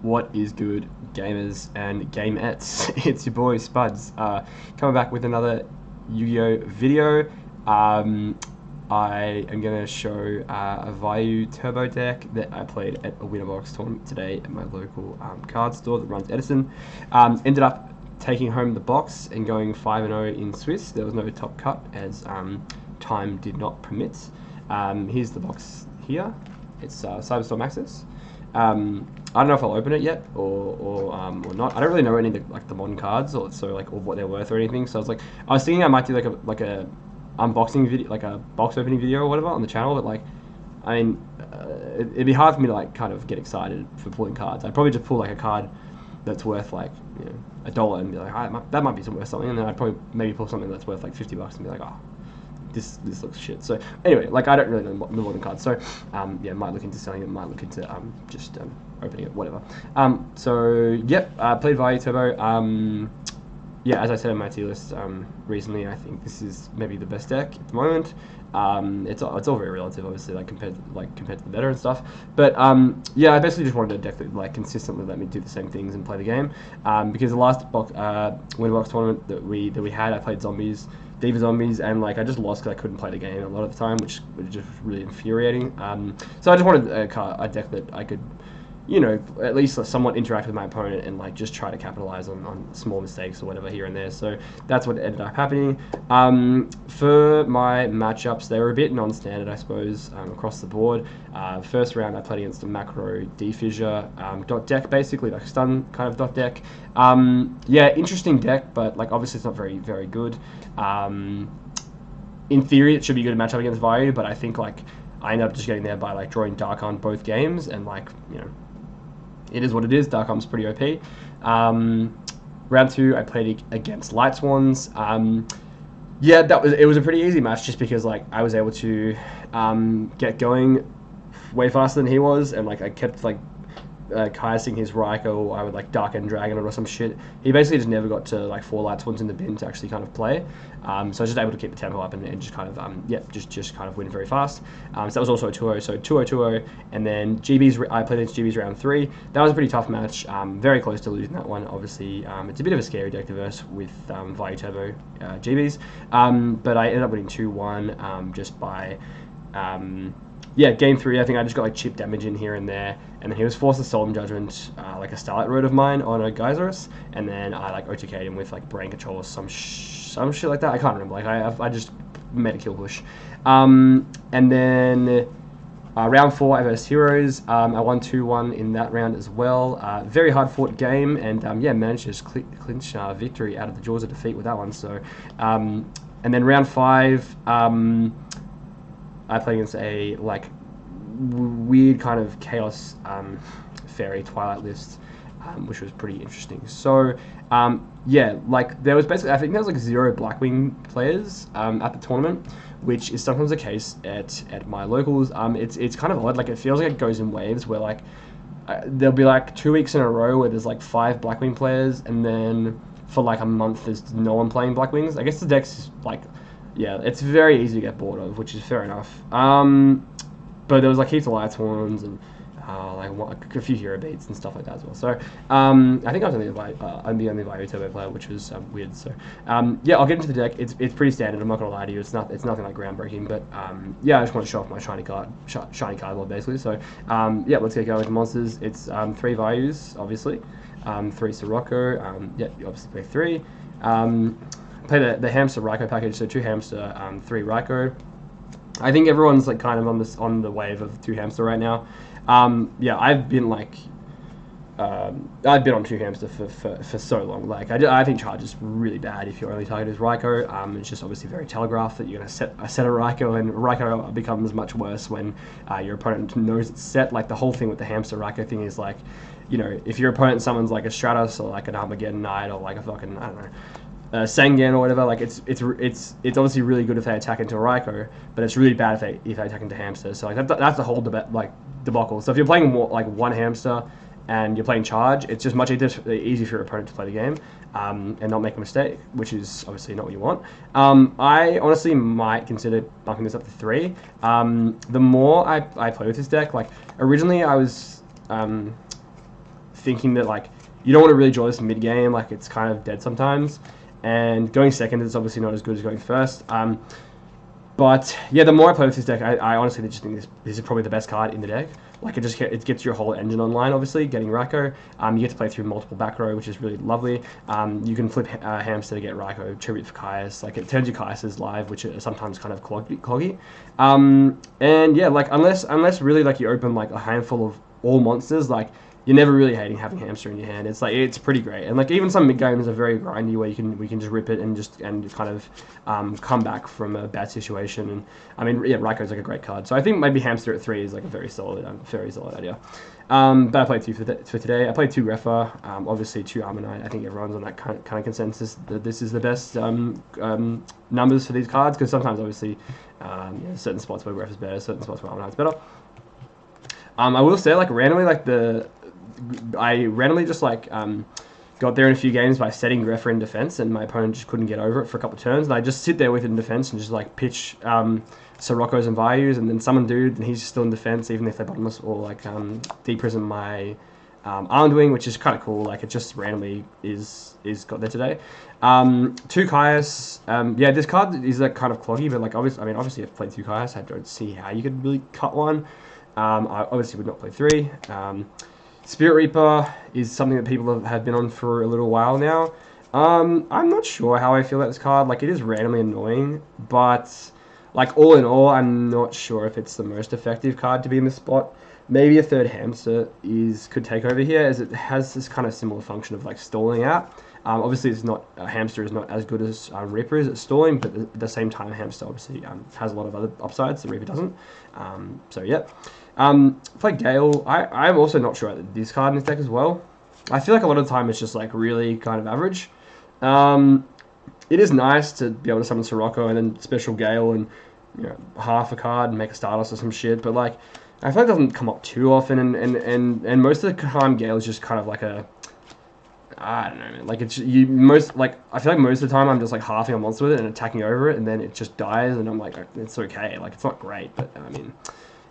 What is good, gamers and gamettes? It's your boy Spuds, coming back with another Yu-Gi-Oh video. I am going to show a Vayu turbo deck that I played at a winner box tournament today at my local card store that runs Edison. Ended up taking home the box and going 5-0 in Swiss. There was no top cut as time did not permit. Here's the box here. It's Cyberstorm Access. I don't know if I'll open it yet or not. I don't really know any of the modern cards or what they're worth or anything. So I was thinking I might do like a unboxing video, like a box opening video or whatever on the channel. But it'd be hard for me to kind of get excited for pulling cards. I'd probably just pull like a card that's worth $1 and be like, that might be worth something. And then I'd probably maybe pull something that's worth like $50 and be like, oh, this looks shit. So anyway, I don't really know the modern cards. So yeah, might look into selling it, might look into just opening it, whatever. So yep, played Vayu Turbo. Yeah, as I said in my tier list recently, I think this is maybe the best deck at the moment. It's all very relative, obviously, compared to the meta and stuff. But yeah, I basically just wanted a deck that consistently let me do the same things and play the game. Because the last winner box tournament that we had, I played zombies, Diva Zombies, and I just lost because I couldn't play the game a lot of the time, which was just really infuriating. So I just wanted a deck that I could, at least somewhat interact with my opponent and just try to capitalize on small mistakes or whatever here and there. So that's what ended up happening. For my matchups, they were a bit non-standard, I suppose, across the board. First round, I played against a macro defissure dot deck, basically like stun kind of dot deck. Yeah, interesting deck, but obviously it's not very, very good. In theory, it should be good to match up against Vayu, but I think I ended up just getting there by drawing Dark on both games, and it is what it is. Dark Arm's pretty OP. Round 2, I played against Light Swans. Yeah, it was a pretty easy match just because I was able to get going way faster than he was, and I kept casting his Raikou. I would Dark End Dragon or some shit. He basically just never got to 4 Light Swans in the bin to actually kind of play. So I was just able to keep the tempo up and just kind of just kind of win very fast. So that was also a 2-0. So 2-0, 2-0, and then GB's. I played against GB's round 3. That was a pretty tough match. Very close to losing that one. Obviously, it's a bit of a scary deck to verse with Vayu Turbo GB's. But I ended up winning 2-1 just by. Yeah, game 3, I think I just got chip damage in here and there, and then he was forced to Solemn Judgment a Starlight Road of mine on a Geyserus, and then I OTK'd him with Brain Control or some shit like that. I can't remember. I just made a kill push, and then round 4 I versed Heroes. I won 2-1 in that round as well. Very hard fought game, and yeah, managed to just clinch victory out of the jaws of defeat with that one. So, and then round 5. I played against a weird kind of chaos fairy Twilight list, which was pretty interesting. So yeah, there was basically, I think there was 0 Blackwing players at the tournament, which is sometimes the case at my locals. It's kind of odd. It feels like it goes in waves where there'll be 2 weeks in a row where there's 5 Blackwing players, and then for a month there's no one playing Blackwings. I guess the deck's yeah, it's very easy to get bored of, which is fair enough. But there was heaps of Light Swans and a few hero beats and stuff like that as well. So I think I was only the only Vayu Turbo player, which was weird. So yeah, I'll get into the deck. It's pretty standard. I'm not gonna lie to you. It's nothing groundbreaking. But yeah, I just want to show off my shiny card lord basically. So yeah, let's get going with the monsters. It's 3 Vayus, obviously. 3 Sirocco. Yeah, you obviously play 3. Play the hamster Raikou package, so 2 hamster, 3 Raikou. I think everyone's kind of on the wave of 2 hamster right now. Yeah, I've been on 2 hamster for so long. I think charge is really bad if your only target is Raikou. It's just obviously very telegraphed that you're gonna set a Raikou, and Raikou becomes much worse when your opponent knows it's set. The whole thing with the hamster Raikou thing is if your opponent summons a Stratos or an Armageddon Knight or a fucking, I don't know, Sangan or whatever, it's obviously really good if they attack into a Raikou, but it's really bad if they attack into hamster. So that's the whole debacle. So if you're playing more 1 hamster and you're playing charge, it's just much easier for your opponent to play the game and not make a mistake, which is obviously not what you want. I honestly might consider bumping this up to 3. The more I play with this deck, originally I was thinking that like you don't want to really draw this mid game, like it's kind of dead sometimes, and going second is obviously not as good as going first. But yeah, the more I play with this deck, I honestly just think this is probably the best card in the deck. Like it gets your whole engine online. Obviously, getting Raikou, you get to play through multiple back row, which is really lovely. You can flip Hamster to get Raikou, tribute for Caius. Like it turns your Caiuses live, which are sometimes kind of cloggy. And yeah, like unless really like you open like a handful of all monsters, like you're never really hating having Hamster in your hand. It's like it's pretty great, and like even some mid games are very grindy where we can just rip it and kind of come back from a bad situation. And I mean, yeah, Raikou's like a great card, so I think maybe Hamster at 3 is like a very solid idea. But I played 2 for today. I played 2 Greffa, obviously 2 Armonite. I think everyone's on that kind of consensus that this is the best numbers for these cards, because sometimes obviously certain spots where Greffa's better, certain spots where Armonite's better. I will say like randomly I randomly just like got there in a few games by setting Greffa in defense, and my opponent just couldn't get over it for a couple of turns, and I just sit there with it in defense and just like pitch Siroccos and Vayus, and then summon dude, and he's still in defense even if they're bottomless, or like deprison my Armdwing, which is kind of cool. Like it just randomly is got there today. 2 Caius. Yeah, this card is like kind of cloggy, but like obviously I've played 2 Caius. I don't see how you could really cut one. I obviously would not play 3. Spirit Reaper is something that people have been on for a little while now. I'm not sure how I feel about this card. Like, it is randomly annoying, but like all in all, I'm not sure if it's the most effective card to be in this spot. Maybe a 3rd Hamster could take over here, as it has this kind of similar function of like stalling out. Obviously, it's not Hamster is not as good as Reaper is at stalling, but at the same time, Hamster obviously has a lot of other upsides that Reaper doesn't. So yeah. Play Gale. I'm also not sure about this card in this deck as well. I feel like a lot of the time it's just like really kind of average. It is nice to be able to summon Sirocco and then special Gale and half a card and make a Stardust or some shit, but like I feel like it doesn't come up too often, and most of the time Gale is just kind of like I don't know, man. Like I feel like most of the time I'm just like halving a monster with it and attacking over it, and then it just dies, and I'm like, it's okay. Like it's not great, but I mean.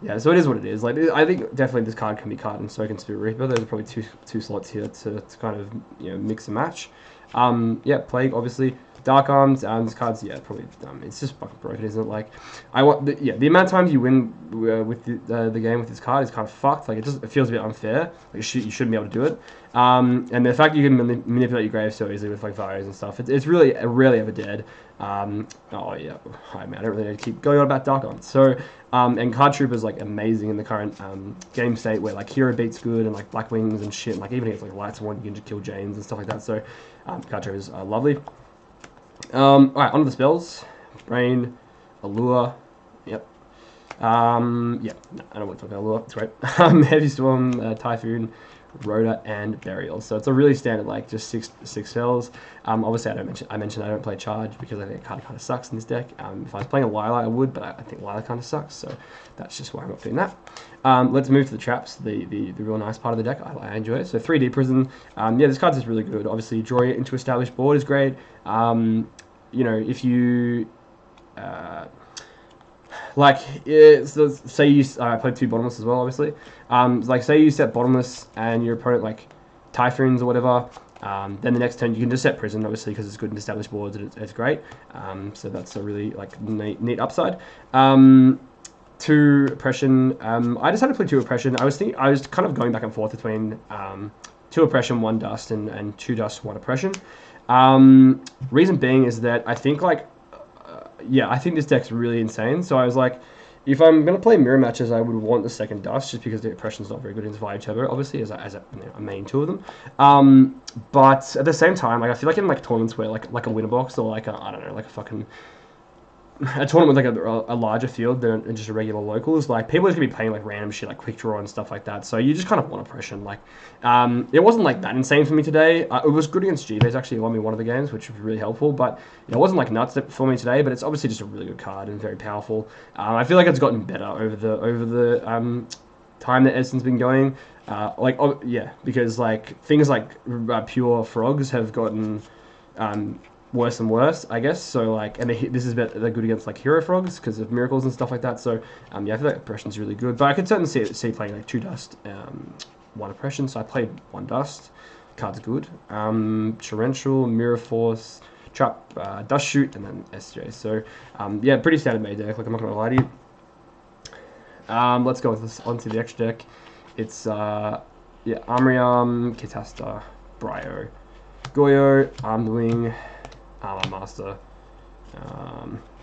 Yeah, so it is what it is. Like I think definitely this card can be cut and so can Spirit Reaper. Those are probably two slots here to kind of mix and match. Yeah, Plague obviously. Dark Arms. This card's probably it's just fucking broken, isn't it? Like the amount of times you win with the game with this card is kind of fucked. Like it feels a bit unfair. Like you shouldn't be able to do it. And the fact you can manipulate your grave so easily with like Vayu and stuff, it's really rarely ever dead. Oh yeah, I don't really need to keep going on about Dark Arms. So and Card Trooper is like amazing in the current game state where like Hero Beat's good and like Black Wings and shit. Like even if it's like Lights One, you can just kill James and stuff like that. So Card Trooper is lovely. Alright, onto the spells. Brain, Allure, yep. Yeah, no, I don't want to talk about Allure, it's great. Heavy Storm, Typhoon, Rhoda, and Burial. So it's a really standard, like, just six spells. Obviously, I mentioned I don't play Charge because I think it kind of sucks in this deck. If I was playing a Lila, I would, but I think Lila kind of sucks, so that's just why I'm not doing that. Let's move to the traps, the real nice part of the deck. I enjoy it. So 3D Prison. Yeah, this card's just really good. Obviously, drawing it into established board is great. If you so say you I played 2 bottomless as well, obviously. Like say you set bottomless and your opponent like Typhoons or whatever. Then the next turn you can just set Prison, obviously, because it's good in established boards and it's great. So that's a really like neat upside. 2 Oppression. I decided to play 2 Oppression. I was kind of going back and forth between 2 Oppression, 1 Dust, and 2 Dust, 1 Oppression. Reason being is that I think I think this deck's really insane. So I was like, if I'm gonna play mirror matches, I would want the 2nd Dust just because the Oppression's not very good in Vayu Turbo, obviously as a main 2 of them. But at the same time, like I feel like in like tournaments where like a winner box or like I don't know, like a tournament with like a larger field than just a regular locals, like people are just gonna be playing like random shit like quick draw and stuff like that. So you just kind of want Oppression. Like it wasn't like that insane for me today. It was good against G-Base, actually won me one of the games, which was really helpful, but it wasn't like nuts for me today. But it's obviously just a really good card and very powerful. I feel like it's gotten better over the time that Edison's been going. Because like things like pure frogs have gotten worse and worse, I guess. So like, and this is they're good against like hero frogs because of miracles and stuff like that. So yeah, I feel like Oppression's really good, but I could certainly see playing like 2 Dust 1 oppression, so I played 1 dust. Card's good. Torrential, Mirror Force, Trap, Dust Shoot, and then SJ. So yeah, pretty standard main deck. Like, I'm not gonna lie to you. Let's go with this onto the extra deck. It's yeah, Armorium, Kitasta, Bryo, Goyo, Armed Wing, Armor Master,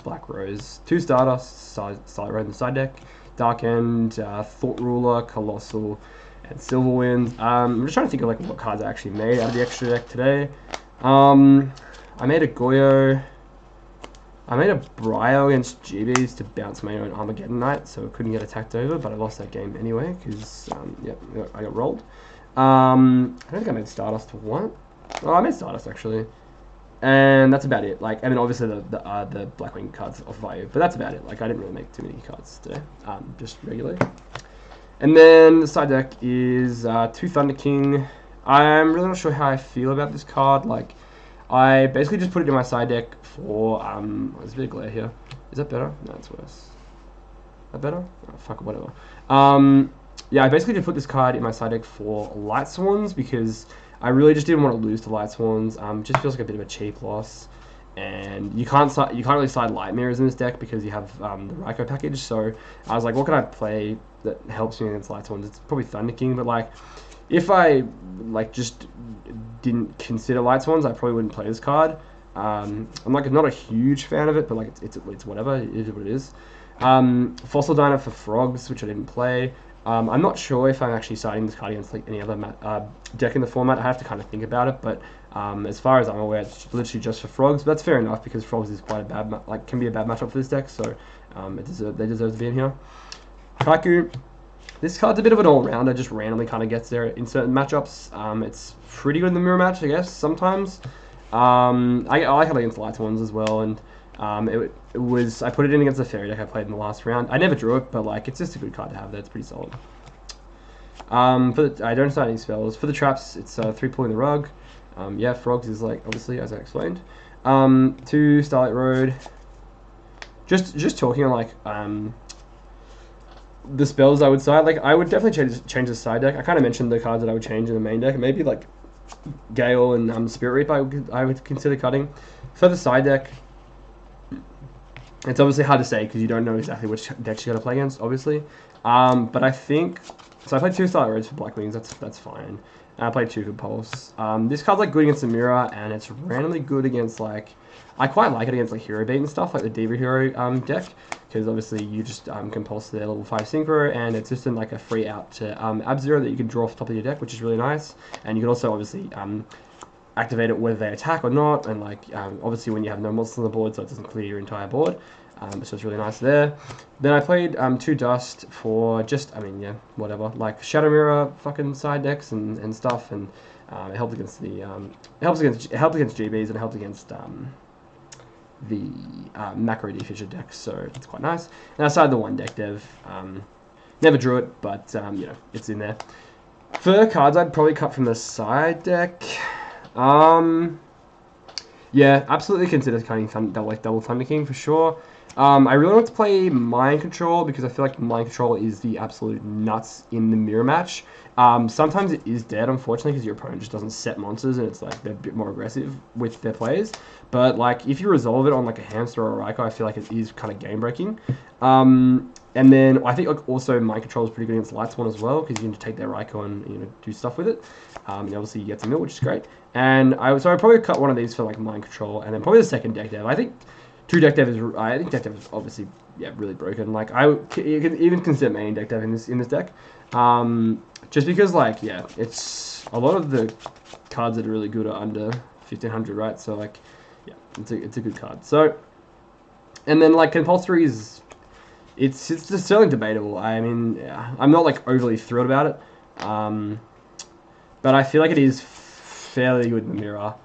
Black Rose, 2 Stardust, Starlight Road in the side deck, Dark End, Thought Ruler, Colossal, and Silverwind. I'm just trying to think of like what cards I actually made out of the extra deck today. I made a Goyo. I made a Bryo against GBs to bounce my own Armageddon Knight, so it couldn't get attacked over, but I lost that game anyway, because, yeah, I got rolled. I don't think I made Stardust for what? Oh, I made Stardust, actually. And that's about it. Like, I mean, obviously the Blackwing cards off Vayu, but that's about it. Like, I didn't really make too many cards today, just regularly. And then the side deck is 2 Thunder King. I'm really not sure how I feel about this card. Like, I basically just put it in my side deck for, there's a bit of glare here. Is that better? No, it's worse. Is that better? Oh, fuck it, whatever. Yeah, I basically just put this card in my side deck for Light Swans because I really just didn't want to lose to Light Swans. Just feels like a bit of a cheap loss. And you can't really side Light Mirrors in this deck because you have the Raikou package. So I was like, what can I play that helps me against Light Swans? It's probably Thunder King, but like, if I like just didn't consider Light Swans, I probably wouldn't play this card. I'm like not a huge fan of it, but like it's whatever. It is what it is. Fossil Diner for Frogs, which I didn't play. I'm not sure if I'm actually siding this card against like any other deck in the format. I have to kind of think about it, but as far as I'm aware, it's literally just for Frogs. But that's fair enough because Frogs is quite a bad, can be a bad matchup for this deck. So they deserve to be in here. Kaiku. This card's a bit of an all-rounder, just randomly kind of gets there in certain matchups. It's pretty good in the mirror match, I guess, sometimes. I like it against Light Ones as well, and I put it in against the Fairy deck I played in the last round. I never drew it, but like it's just a good card to have there. It's pretty solid. I don't start any spells. For the traps, it's 3 pulling the rug. Yeah, Frogs is like, obviously, as I explained. 2 Starlight Road. Just talking like, the spells I would side, like I would definitely change the side deck. I kind of mentioned the cards that I would change in the main deck. Maybe like Gale and Spirit Reap I would consider cutting. For the side deck, it's obviously hard to say because you don't know exactly which decks you got to play against, obviously. But I think so. I played 2 Starlight Roads for Black Wings. That's fine. And I played 2 for Pulse. This card's like good against the mirror, and it's randomly good against like. I quite like it against like Hero Beat and stuff, like the Diva Hero deck, because obviously you just can pulse their level 5 Synchro, and it's just like a free out to Ab-Zero that you can draw off the top of your deck, which is really nice. And you can also obviously activate it whether they attack or not, and like obviously when you have no monsters on the board, so it doesn't clear your entire board. So it's really nice there. Then I played 2 Dust for just, I mean, yeah, whatever, like Shadow Mirror fucking side decks and stuff, and it helped against the it helped against GBs, and it helped against the Macro Defisher deck, so it's quite nice. And outside the 1 deck dev, never drew it, but you know, it's in there. For cards I'd probably cut from the side deck, yeah, absolutely consider cutting double Thunder King for sure. I really want to play Mind Control because I feel like Mind Control is the absolute nuts in the mirror match. Sometimes it is dead, unfortunately, because your opponent just doesn't set monsters and it's like they're a bit more aggressive with their plays. But like if you resolve it on like a Hamster or a Raikou, I feel like it is kind of game breaking. And then I think like also Mind Control is pretty good against Light Swan as well because you can just take their Raikou and do stuff with it. And obviously you get some mill, which is great. And so I'd probably cut one of these for like Mind Control, and then probably the second deck dev. I think 2 deck dev is. I think deck dev is obviously really broken. Like you can even consider main deck dev in this deck, just because like it's a lot of the cards that are really good are under 1500, right? So like it's a good card. So and then like compulsory is it's certainly debatable. I mean I'm not like overly thrilled about it, but I feel like it is fairly good in the mirror,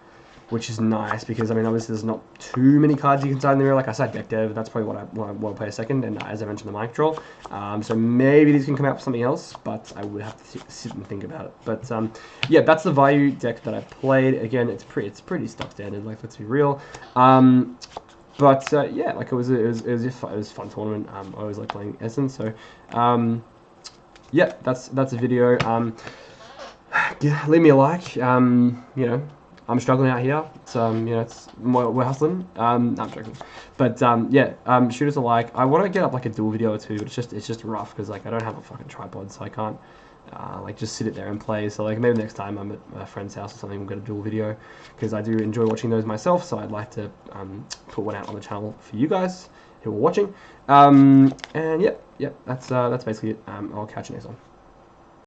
which is nice because I mean obviously there's not too many cards you can side in the mirror. Like I said, deck dev, that's probably what I want to play a second, and as I mentioned, the Mind Control. So maybe these can come out for something else, but I would have to sit and think about it. But yeah, that's the Vayu deck that I played. Again, it's pretty stock standard. Like let's be real. But yeah, like it was a fun tournament. I always like playing Edison. So yeah, that's a video. leave me a like. You know, I'm struggling out here. So you know, we're hustling. No, I'm joking, but yeah, shoot us a like. I want to get up like a dual video or two, but it's just rough because like I don't have a fucking tripod, so I can't like just sit it there and play. So like maybe next time I'm at a friend's house or something, we'll get a dual video because I do enjoy watching those myself. So I'd like to put one out on the channel for you guys who are watching. And yeah, that's basically it. I'll catch you next one.